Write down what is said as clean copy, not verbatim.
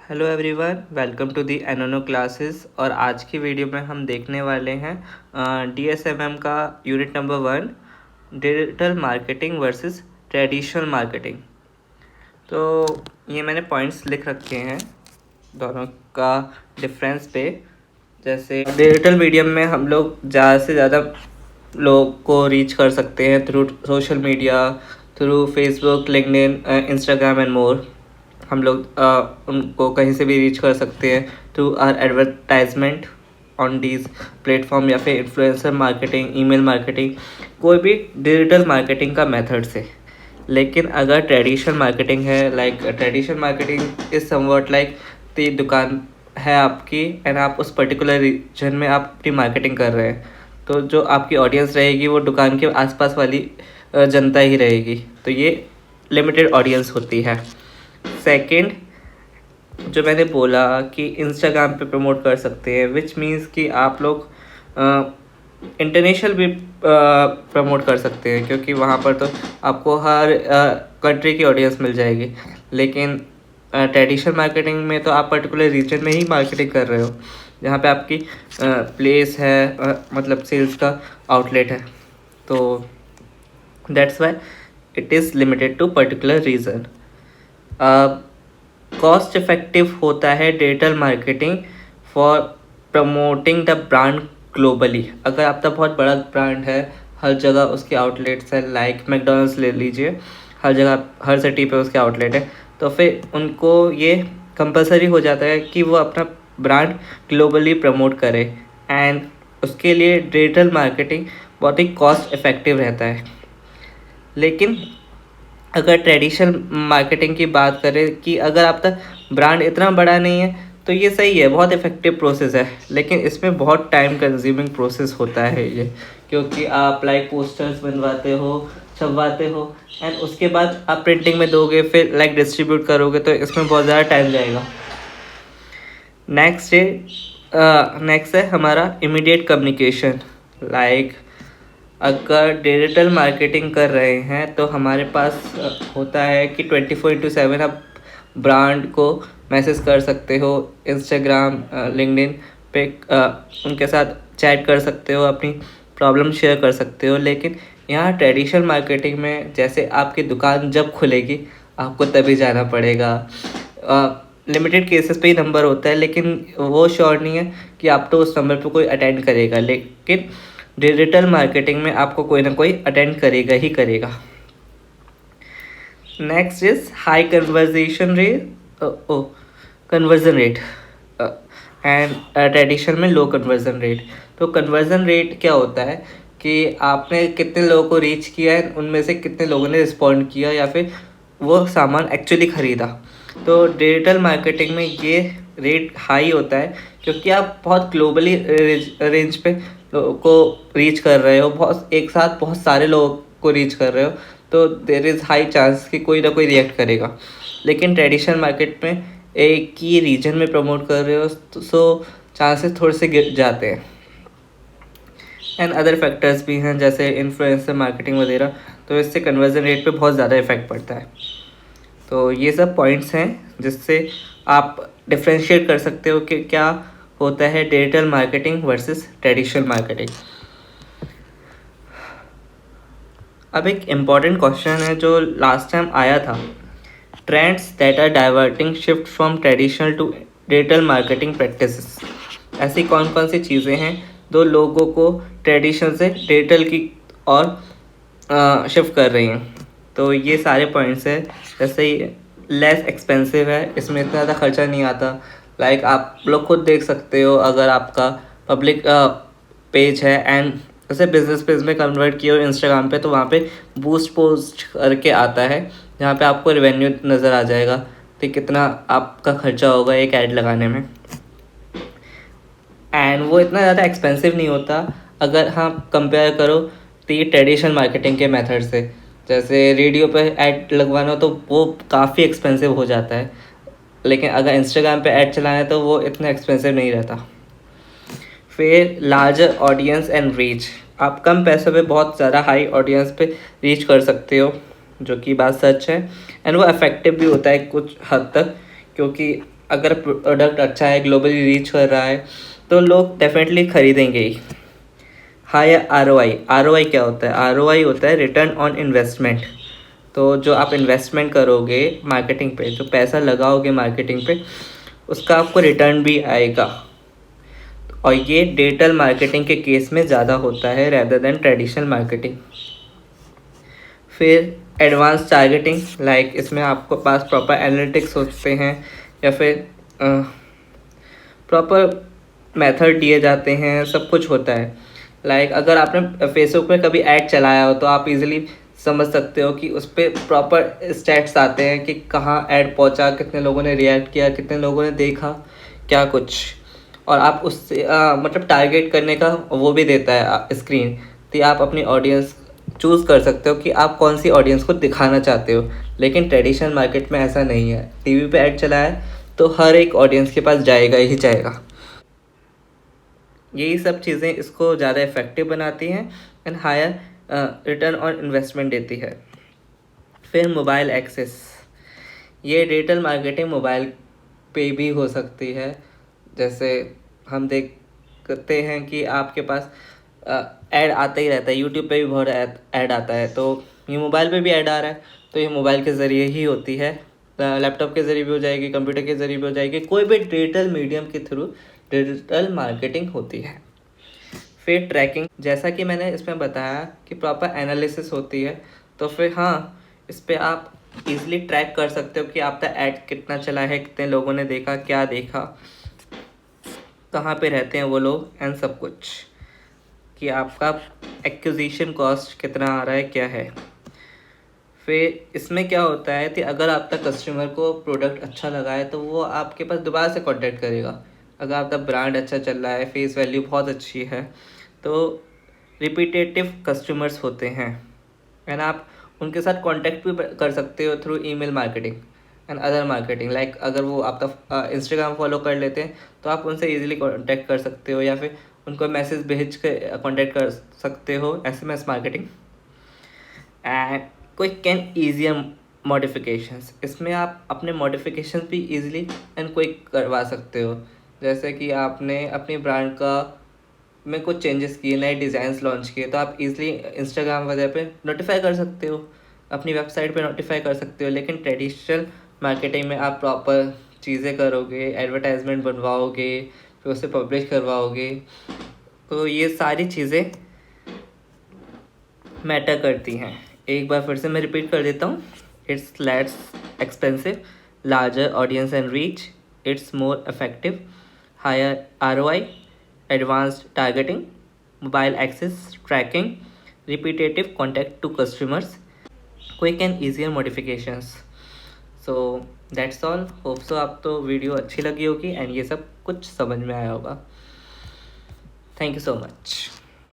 Hello everyone, welcome to the एनोनो classes. और आज की वीडियो में हम देखने वाले हैं DSMM का unit number 1, digital marketing versus traditional marketing. तो ये मैंने पॉइंट्स लिख रखे हैं दोनों का डिफरेंस पे। जैसे डिजिटल मीडियम में हम लोग ज़्यादा से ज़्यादा लोग को रीच कर सकते हैं through social media, through Facebook, LinkedIn, Instagram and more. हम लोग उनको कहीं से भी रीच कर सकते हैं through our advertisement on these platform, या फिर इन्फ्लुएंसर मार्केटिंग, ईमेल मार्केटिंग, कोई भी डिजिटल मार्केटिंग का मेथड से। लेकिन अगर ट्रेडिशनल मार्केटिंग है, like traditional marketing is somewhat like the दुकान है आपकी एंड आप उस पर्टिकुलर रीजन में आप अपनी मार्केटिंग कर रहे हैं, तो जो आपकी ऑडियंस रहेगी वो दुकान के आसपास वाली जनता ही रहेगी। तो ये लिमिटेड ऑडियंस होती है। सेकंड, जो मैंने बोला कि इंस्टाग्राम पे प्रमोट कर सकते हैं, विच मीन्स कि आप लोग इंटरनेशनल भी प्रमोट कर सकते हैं, क्योंकि वहाँ पर तो आपको हर कंट्री की ऑडियंस मिल जाएगी। लेकिन ट्रेडिशनल मार्केटिंग में तो आप पर्टिकुलर रीजन में ही मार्केटिंग कर रहे हो, जहाँ पे आपकी प्लेस है, मतलब सेल्स का आउटलेट है। तो that's why it is limited to particular region. Cost effective होता है digital marketing for promoting the brand globally. अगर आपका बहुत बड़ा ब्रांड है, हर जगह उसके आउटलेट्स है, लाइक मैकडोनल्ड्स ले लीजिए, हर जगह हर सिटी पे उसके आउटलेट है, तो फिर उनको ये कंपलसरी हो जाता है कि वो अपना ब्रांड ग्लोबली प्रमोट करे। एंड उसके लिए डिजिटल मार्केटिंग बहुत ही कॉस्ट इफेक्टिव रहता है। लेकिन अगर ट्रेडिशनल मार्केटिंग की बात करें कि अगर आपका ब्रांड इतना बड़ा नहीं है, तो ये सही है, बहुत इफेक्टिव प्रोसेस है। लेकिन इसमें बहुत टाइम कंज्यूमिंग प्रोसेस होता है ये, क्योंकि आप लाइक पोस्टर्स बनवाते हो, छपवाते हो, एंड उसके बाद आप प्रिंटिंग में दोगे, फिर लाइक डिस्ट्रीब्यूट करोगे, तो इसमें बहुत ज़्यादा टाइम जाएगा। नेक्स्ट है हमारा इमीडिएट कम्युनिकेशन। लाइक अगर डिजिटल मार्केटिंग कर रहे हैं तो हमारे पास होता है कि 24/7 आप ब्रांड को मैसेज कर सकते हो, इंस्टाग्राम, लिंक्डइन पे उनके साथ चैट कर सकते हो, अपनी प्रॉब्लम शेयर कर सकते हो। लेकिन यहाँ ट्रेडिशनल मार्केटिंग में जैसे आपकी दुकान जब खुलेगी आपको तभी जाना पड़ेगा। लिमिटेड केसेस पे ही नंबर होता है, लेकिन वो श्योर नहीं है कि आप तो उस नंबर पे कोई अटेंड करेगा। लेकिन डिजिटल मार्केटिंग में आपको कोई ना कोई अटेंड करेगा ही करेगा। Next is high conversion rate and traditional में लो कन्वर्जन रेट। तो कन्वर्जन रेट क्या होता है कि आपने कितने लोगों को रीच किया है, उनमें से कितने लोगों ने रिस्पॉन्ड किया या फिर वो सामान एक्चुअली ख़रीदा। तो डिजिटल मार्केटिंग में ये रेट हाई होता है, क्योंकि आप बहुत ग्लोबली रेंज पे लोगों को रीच कर रहे हो, बहुत एक साथ बहुत सारे लोगों को रीच कर रहे हो, तो देर इज़ हाई चांस कि कोई ना कोई रिएक्ट करेगा। लेकिन ट्रेडिशनल मार्केट में एक ही रीजन में प्रमोट कर रहे हो, तो सो चांसेस थोड़े से गिर जाते हैं। एंड अदर फैक्टर्स भी हैं जैसे इन्फ्लुएंसर मार्केटिंग वगैरह, तो इससे कन्वर्जन रेट पे बहुत ज़्यादा इफेक्ट पड़ता है। तो ये सब पॉइंट्स हैं जिससे आप डिफ्रेंशिएट कर सकते हो कि क्या होता है digital marketing versus traditional marketing. अब एक इम्पॉर्टेंट क्वेश्चन है जो लास्ट टाइम आया था, trends that are diverting shift from traditional to digital marketing practices. ऐसी कौन कौन सी चीज़ें हैं जो लोगों को ट्रेडिशनल से डिजिटल की ओर शिफ्ट कर रही हैं। तो ये सारे पॉइंट्स हैं। जैसे ही लेस एक्सपेंसिव है, इसमें इतना ज़्यादा खर्चा नहीं आता। लाइक आप लोग खुद देख सकते हो, अगर आपका पब्लिक पेज है एंड उसे बिजनेस पेज में कन्वर्ट किया हो इंस्टाग्राम पे, तो वहाँ पे बूस्ट पोस्ट करके आता है, जहाँ पे आपको रेवेन्यू नज़र आ जाएगा कि कितना आपका खर्चा होगा एक ऐड लगाने में। एंड वो इतना ज़्यादा एक्सपेंसिव नहीं होता अगर हाँ कंपेयर करो तो ये ट्रेडिशनल मार्केटिंग के मेथड से। जैसे रेडियो पे ऐड लगवाना हो तो वो काफ़ी एक्सपेंसिव हो जाता है, लेकिन अगर इंस्टाग्राम पे ऐड चलाना है तो वो इतना एक्सपेंसिव नहीं रहता। फिर लार्जर ऑडियंस एंड रीच, आप कम पैसों पे बहुत ज़्यादा हाई ऑडियंस पे रीच कर सकते हो, जो कि बात सच है। एंड वो इफेक्टिव भी होता है कुछ हद तक, क्योंकि अगर प्रोडक्ट अच्छा है, ग्लोबली रीच कर रहा है, तो लोग डेफिनेटली खरीदेंगे ही। हाई ROI क्या होता है? ROI होता है रिटर्न ऑन इन्वेस्टमेंट। तो जो आप इन्वेस्टमेंट करोगे मार्केटिंग पे, जो पैसा लगाओगे मार्केटिंग पे, उसका आपको रिटर्न भी आएगा। और ये डिजिटल मार्केटिंग के केस में ज़्यादा होता है रेदर देन ट्रेडिशनल मार्केटिंग। फिर एडवांस टारगेटिंग, लाइक इसमें आपको पास प्रॉपर एनालिटिक्स होते हैं या फिर प्रॉपर मेथड दिए जाते हैं, सब कुछ होता है। लाइक अगर आपने फेसबुक पे कभी ऐड चलाया हो तो आप इजीली समझ सकते हो कि उस पर प्रॉपर स्टैट्स आते हैं कि कहाँ ऐड पहुँचा, कितने लोगों ने रिएक्ट किया, कितने लोगों ने देखा, क्या कुछ। और आप उससे मतलब टारगेट करने का वो भी देता है स्क्रीन, तो आप अपनी ऑडियंस चूज़ कर सकते हो कि आप कौन सी ऑडियंस को दिखाना चाहते हो। लेकिन ट्रेडिशनल मार्केट में ऐसा नहीं है। टीवी पे ऐड चला है तो हर एक ऑडियंस के पास जाएगा ही जाएगा। यही सब चीज़ें इसको ज़्यादा इफ़ेक्टिव बनाती हैं and higher return on investment देती है। फिर मोबाइल एक्सेस, ये डिजिटल मार्केटिंग मोबाइल पे भी हो सकती है। जैसे हम देखते हैं कि आपके पास ऐड आता ही रहता है, यूट्यूब पे भी बहुत ऐड आता है, तो ये मोबाइल पे भी ऐड आ रहा है, तो ये मोबाइल के ज़रिए ही होती है। लैपटॉप के ज़रिए भी हो जाएगी, कंप्यूटर के ज़रिए भी हो जाएगी, कोई भी डिजिटल मीडियम के थ्रू डिजिटल मार्केटिंग होती है। फिर ट्रैकिंग, जैसा कि मैंने इसमें बताया कि प्रॉपर एनालिसिस होती है, तो फिर हाँ, इस पर आप इजीली ट्रैक कर सकते हो कि आपका ऐड कितना चला है, कितने लोगों ने देखा, क्या देखा, कहाँ पे रहते हैं वो लोग, एंड सब कुछ, कि आपका एक्विजिशन कॉस्ट कितना आ रहा है, क्या है। फिर इसमें क्या होता है कि अगर आपका कस्टमर को प्रोडक्ट अच्छा लगा है तो वो आपके पास दोबारा से कांटेक्ट करेगा। अगर आपका ब्रांड अच्छा चल रहा है, फेस वैल्यू बहुत अच्छी है, तो रिपीटेटिव कस्टमर्स होते हैं एंड आप उनके साथ कांटेक्ट भी कर सकते हो through email marketing and other marketing. Like अगर वो आपका इंस्टाग्राम फॉलो कर लेते हैं तो आप उनसे इजीली कांटेक्ट कर सकते हो, या फिर उनको मैसेज भेज के कांटेक्ट कर सकते हो, SMS marketing. And quick and easier modifications, इसमें आप अपने मॉडिफिकेशन भी इजीली एंड क्विक करवा सकते हो। जैसे कि आपने अपनी ब्रांड का में कुछ चेंजेस किए, नए डिज़ाइंस लॉन्च किए, तो आप इजीली इंस्टाग्राम वगैरह पे नोटिफाई कर सकते हो, अपनी वेबसाइट पे नोटिफाई कर सकते हो। लेकिन ट्रेडिशनल मार्केटिंग में आप प्रॉपर चीज़ें करोगे, एडवर्टाइजमेंट बनवाओगे, फिर उसे पब्लिश करवाओगे, तो ये सारी चीज़ें मैटर करती हैं। एक बार फिर से मैं रिपीट कर देता हूँ। It's less expensive, larger audience and reach, it's more effective, higher ROI, advanced targeting, mobile access tracking, repetitive contact to customers, quick and easier modifications. So that's all. Hope so आप तो video अच्छी लगी होगी and ये सब कुछ समझ में आया होगा। Thank you so much.